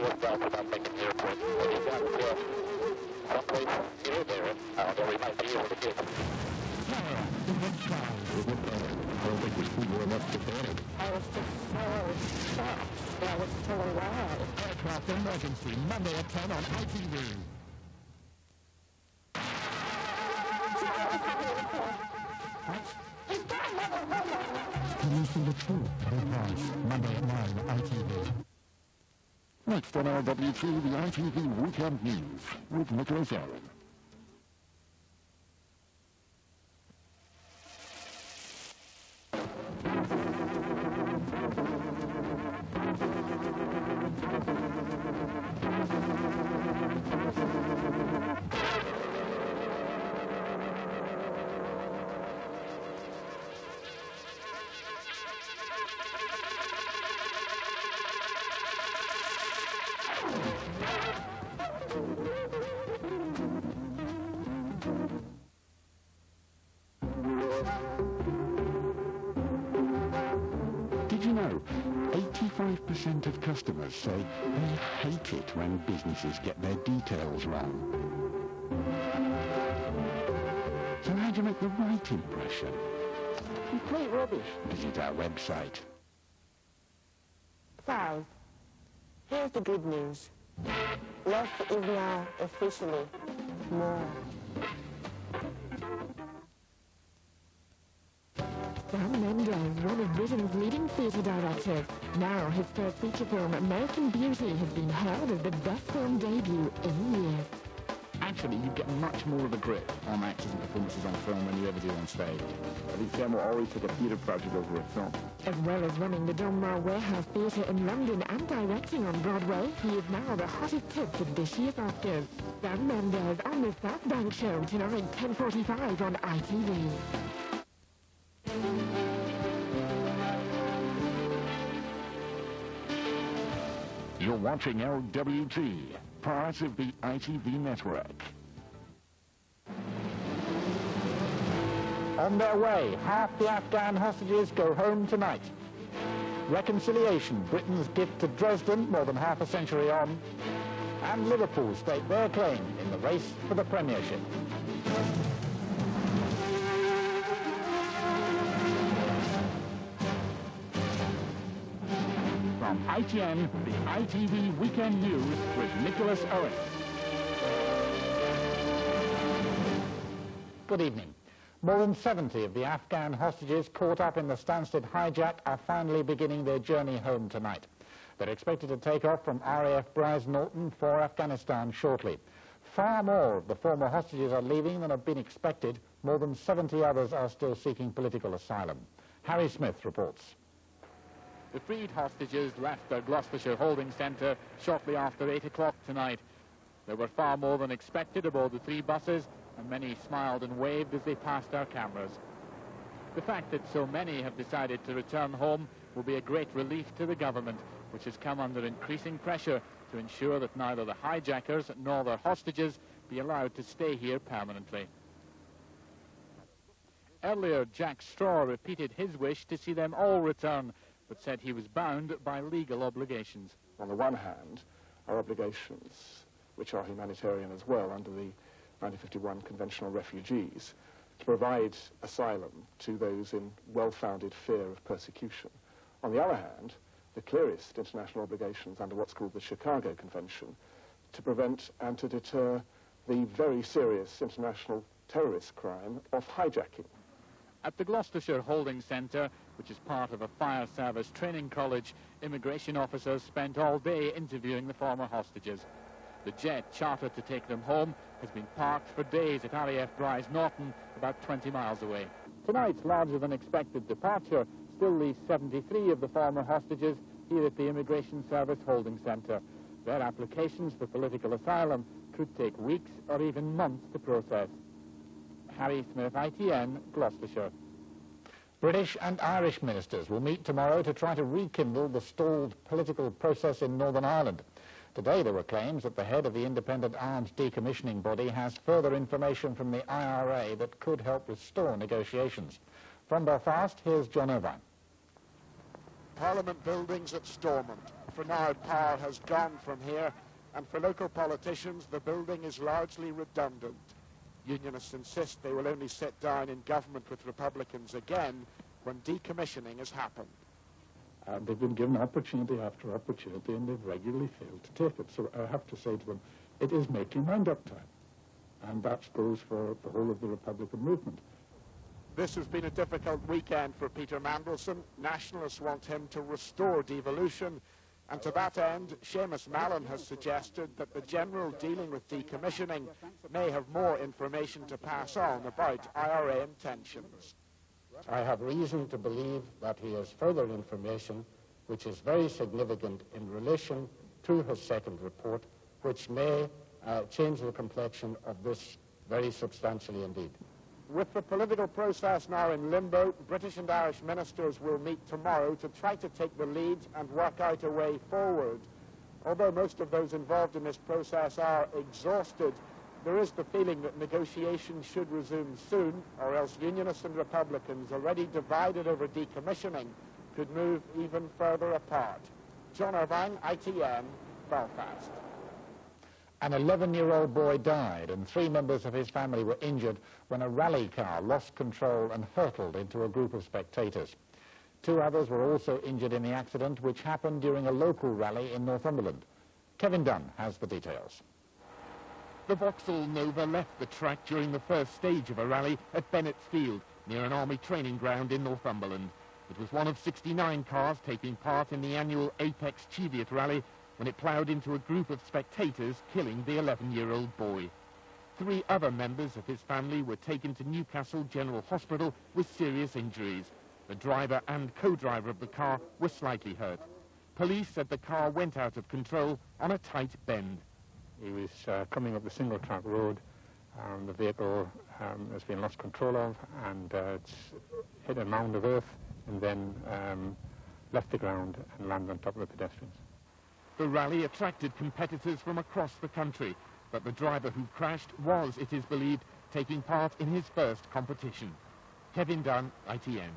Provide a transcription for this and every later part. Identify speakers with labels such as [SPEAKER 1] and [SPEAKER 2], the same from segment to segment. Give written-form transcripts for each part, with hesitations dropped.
[SPEAKER 1] was down about making the airport. When he got someplace near there, then we might be able to get him.
[SPEAKER 2] I don't think we speed well enough to get it.
[SPEAKER 3] I was just so shocked that I was still alive.
[SPEAKER 2] Aircraft emergency, Monday at 10 on ITV. Policing the truth, because Monday at 9 ITV. Next on LWT, the ITV Weekend News with Nicholas Aaron. Did you know 85% of customers say they hate it when businesses get their details wrong? So how do you make the right impression?
[SPEAKER 3] Complete rubbish.
[SPEAKER 2] Visit our website.
[SPEAKER 3] 5. Here's the good news. Less is now officially more.
[SPEAKER 4] Sam Mendes, one of Britain's leading theatre directors. Now his first feature film, American Beauty, has been hailed as the best film debut in years.
[SPEAKER 5] Actually, you get much more of a grip on actors and performances on film than you ever do on stage. I think Sam will always take a theatre project over a film.
[SPEAKER 4] As well as running the Donmar Warehouse Theatre in London and directing on Broadway, he is now the hottest tip for this year's Oscars. Sam Mendes on the South Bank Show tonight, 10:45 on ITV.
[SPEAKER 2] You're watching LWT, part of the ITV network.
[SPEAKER 5] On their way, half the Afghan hostages go home tonight. Reconciliation, Britain's gift to Dresden more than half a century on. And Liverpool stake their claim in the race for the Premiership. From ITN, the ITV Weekend News with Nicholas Owen. Good evening. More than 70 of the Afghan hostages caught up in the Stansted hijack are finally beginning their journey home tonight. They're expected to take off from RAF Bryce Norton for Afghanistan shortly. Far more of the former hostages are leaving than have been expected. More than 70 others are still seeking political asylum. Harry Smith reports.
[SPEAKER 6] The freed hostages left their Gloucestershire holding centre shortly after 8 o'clock tonight. There were far more than expected aboard the 3 buses, and many smiled and waved as they passed our cameras. The fact that so many have decided to return home will be a great relief to the government, which has come under increasing pressure to ensure that neither the hijackers nor their hostages be allowed to stay here permanently. Earlier, Jack Straw repeated his wish to see them all return, but said he was bound by legal obligations.
[SPEAKER 7] On the one hand, our obligations, which are humanitarian as well, under the 1951 Convention on Refugees, to provide asylum to those in well-founded fear of persecution. On the other hand, the clearest international obligations under what's called the Chicago Convention to prevent and to deter the very serious international terrorist crime of hijacking.
[SPEAKER 6] At the Gloucestershire Holding Centre, which is part of a fire service training college, immigration officers spent all day interviewing the former hostages. The jet chartered to take them home has been parked for days at RAF Bryce Norton, about 20 miles away. Tonight's larger-than-expected departure still leaves 73 of the former hostages here at the Immigration Service Holding Centre. Their applications for political asylum could take weeks or even months to process. Harry Smith, ITN, Gloucestershire.
[SPEAKER 5] British and Irish ministers will meet tomorrow to try to rekindle the stalled political process in Northern Ireland. Today there were claims that the head of the independent arms decommissioning body has further information from the IRA that could help restore negotiations. From Belfast, here's John Irvine.
[SPEAKER 8] Parliament buildings at Stormont. For now, power has gone from here, and for local politicians, the building is largely redundant. Unionists insist they will only sit down in government with Republicans again when decommissioning has happened.
[SPEAKER 7] They've been given opportunity after opportunity, and they've regularly failed to take it. So I have to say to them, it is making wind-up time. And that goes for the whole of the Republican movement.
[SPEAKER 8] This has been a difficult weekend for Peter Mandelson. Nationalists want him to restore devolution. And to that end, Seamus Mallon has suggested that the general dealing with decommissioning may have more information to pass on about IRA intentions.
[SPEAKER 9] I have reason to believe that he has further information which is very significant in relation to his second report, which may change the complexion of this very substantially indeed.
[SPEAKER 8] With the political process now in limbo, British and Irish ministers will meet tomorrow to try to take the lead and work out a way forward. Although most of those involved in this process are exhausted, there is the feeling that negotiations should resume soon, or else Unionists and Republicans, already divided over decommissioning, could move even further apart. John Irvine, ITN, Belfast.
[SPEAKER 5] An 11-year-old boy died and 3 members of his family were injured when a rally car lost control and hurtled into a group of spectators. 2 others were also injured in the accident, which happened during a local rally in Northumberland. Kevin Dunn has the details.
[SPEAKER 10] The Vauxhall Nova left the track during the first stage of a rally at Bennett's Field, near an army training ground in Northumberland. It was one of 69 cars taking part in the annual Apex Cheviot rally when it ploughed into a group of spectators, killing the 11-year-old boy. 3 other members of his family were taken to Newcastle General Hospital with serious injuries. The driver and co-driver of the car were slightly hurt. Police said the car went out of control on a tight bend.
[SPEAKER 7] He was coming up the single-track road. The vehicle has been lost control of, and it's hit a mound of earth and then left the ground and landed on top of the pedestrians.
[SPEAKER 10] The rally attracted competitors from across the country, but the driver who crashed was, it is believed, taking part in his first competition. Kevin Dunn, ITN.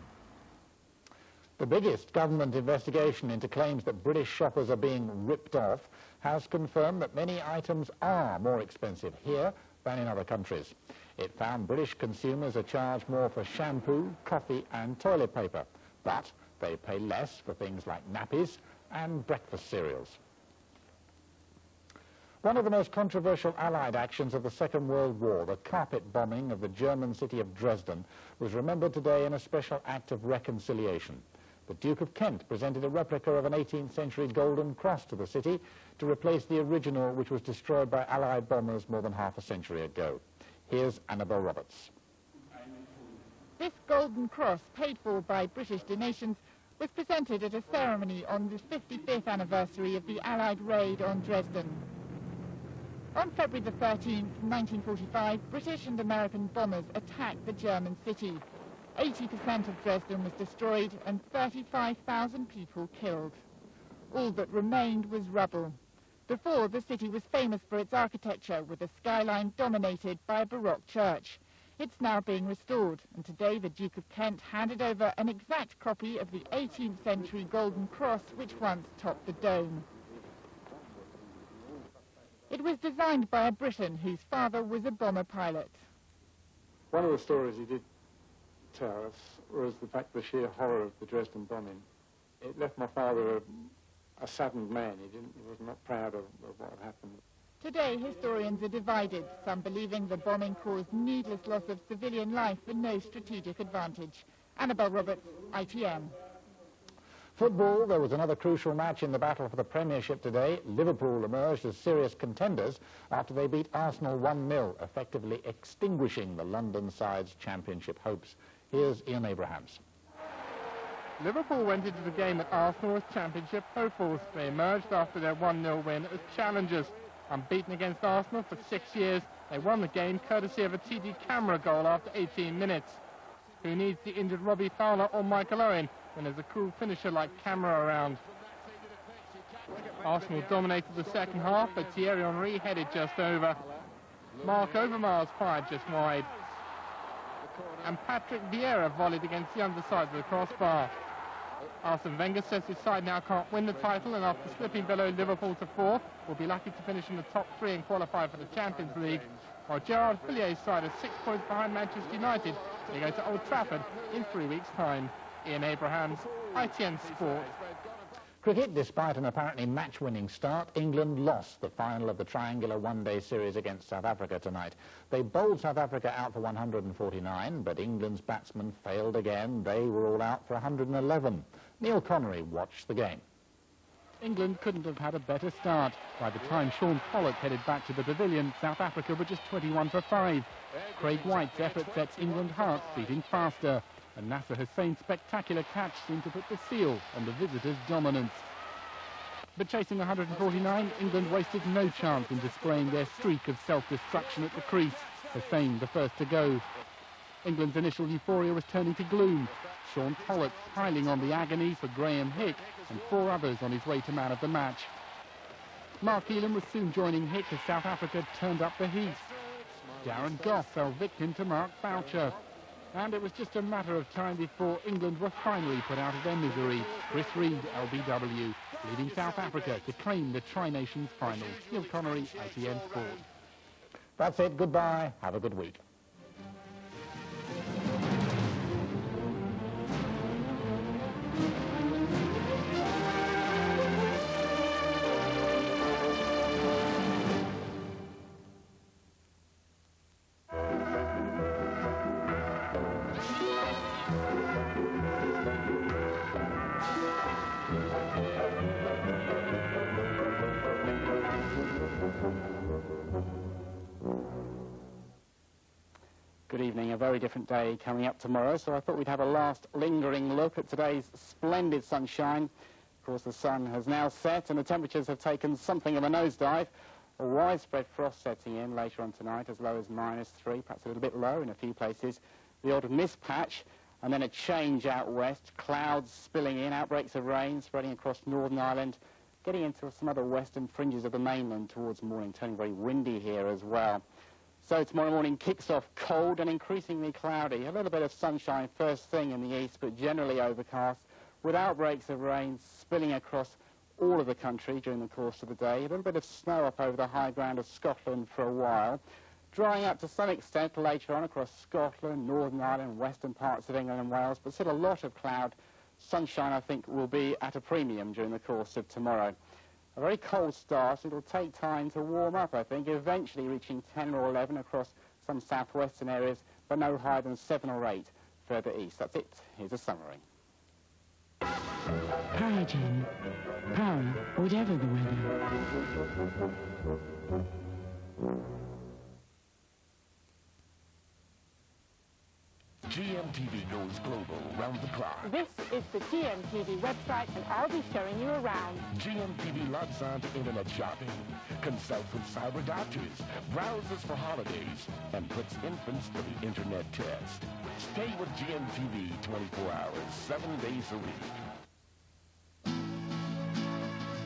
[SPEAKER 5] The biggest government investigation into claims that British shoppers are being ripped off has confirmed that many items are more expensive here than in other countries. It found British consumers are charged more for shampoo, coffee and toilet paper, but they pay less for things like nappies and breakfast cereals. One of the most controversial Allied actions of the Second World War, the carpet bombing of the German city of Dresden, was remembered today in a special act of reconciliation. The Duke of Kent presented a replica of an 18th century golden cross to the city to replace the original, which was destroyed by Allied bombers more than half a century ago. Here's Annabel Roberts.
[SPEAKER 11] This golden cross, paid for by British donations, was presented at a ceremony on the 55th anniversary of the Allied raid on Dresden. On February the 13th, 1945, British and American bombers attacked the German city. 80% of Dresden was destroyed and 35,000 people killed. All that remained was rubble. Before, the city was famous for its architecture, with a skyline dominated by a Baroque church. It's now being restored, and today the Duke of Kent handed over an exact copy of the 18th century Golden Cross, which once topped the dome. It was designed by a Briton whose father was a bomber pilot.
[SPEAKER 7] One of the stories he did tell us was the fact, the sheer horror of the Dresden bombing. It left my father a saddened man. He was not proud of what had happened.
[SPEAKER 11] Today, historians are divided, some believing the bombing caused needless loss of civilian life for no strategic advantage. Annabel Roberts, ITN.
[SPEAKER 5] Football, there was another crucial match in the battle for the Premiership today. Liverpool emerged as serious contenders after they beat Arsenal 1-0, effectively extinguishing the London side's championship hopes. Here's Ian Abrahams.
[SPEAKER 12] Liverpool went into the game at Arsenal as championship hopefuls. They emerged after their 1-0 win as challengers. Unbeaten against Arsenal for 6 years, they won the game courtesy of a TD camera goal after 18 minutes. Who needs the injured Robbie Fowler or Michael Owen when there's a cool finisher like Camera around? Arsenal dominated the second half, but Thierry Henry headed just over. Mark Overmars fired just wide. And Patrick Vieira volleyed against the underside of the crossbar. Arsene Wenger says his side now can't win the title, and after slipping below Liverpool to 4th, will be lucky to finish in the top 3 and qualify for the Champions League. While Gerard Houlliers' side is 6 points behind Manchester United. They go to Old Trafford in 3 weeks' time. Ian Abrahams, ITN Sport.
[SPEAKER 5] Cricket, despite an apparently match-winning start, England lost the final of the triangular one-day series against South Africa tonight. They bowled South Africa out for 149, but England's batsmen failed again. They were all out for 111. Neil Connery watched the game.
[SPEAKER 6] England couldn't have had a better start. By the time Sean Pollock headed back to the pavilion, South Africa were just 21 for 5. Craig White's effort sets England hearts beating faster, and Nasser Hussain's spectacular catch seemed to put the seal on the visitors' dominance. But chasing 149, England wasted no chance in displaying their streak of self-destruction at the crease. Hussain the first to go. England's initial euphoria was turning to gloom. Sean Pollock piling on the agonies for Graham Hick and 4 others on his way to man of the match. Mark Elam was soon joining Hick as South Africa turned up the heat. Darren Gough fell victim to Mark Boucher. And it was just a matter of time before England were finally put out of their misery. Chris Reed, LBW, leading South Africa to claim the Tri-Nations final. Neil Connery, ITN Sport.
[SPEAKER 5] That's it. Goodbye. Have a good week.
[SPEAKER 6] Good evening, a very different day coming up tomorrow, so I thought we'd have a last lingering look at today's splendid sunshine. Of course, the sun has now set and the temperatures have taken something of a nosedive. A widespread frost setting in later on tonight, as low as -3, perhaps a little bit low in a few places. The odd mist patch, and then a change out west, clouds spilling in, outbreaks of rain spreading across Northern Ireland, getting into some other western fringes of the mainland towards morning, turning very windy here as well. So tomorrow morning kicks off cold and increasingly cloudy. A little bit of sunshine first thing in the east, but generally overcast, with outbreaks of rain spilling across all of the country during the course of the day. A little bit of snow up over the high ground of Scotland for a while. Drying up to some extent later on across Scotland, Northern Ireland, western parts of England and Wales, but still a lot of cloud. Sunshine, I think, will be at a premium during the course of tomorrow. A very cold start. It'll take time to warm up, I think, eventually reaching 10 or 11 across some southwestern areas, but no higher than 7 or 8 further east. That's it. Here's a summary.
[SPEAKER 4] Powergen. Power, whatever the weather.
[SPEAKER 13] GMTV goes global round the clock.
[SPEAKER 11] This is the GMTV website, and I'll be showing you around.
[SPEAKER 13] GMTV logs on to internet shopping, consults with cyber doctors, browses for holidays, and puts infants to the internet test. Stay with GMTV 24 hours, 7 days a week.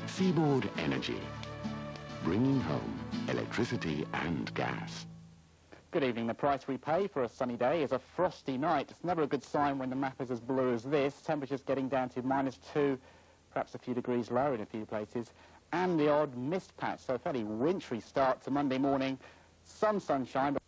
[SPEAKER 14] Seaboard Energy, bringing home electricity and gas.
[SPEAKER 6] Good evening. The price we pay for a sunny day is a frosty night. It's never a good sign when the map is as blue as this. Temperatures getting down to -2, perhaps a few degrees lower in a few places, and the odd mist patch. So a fairly wintry start to Monday morning. Some sunshine, but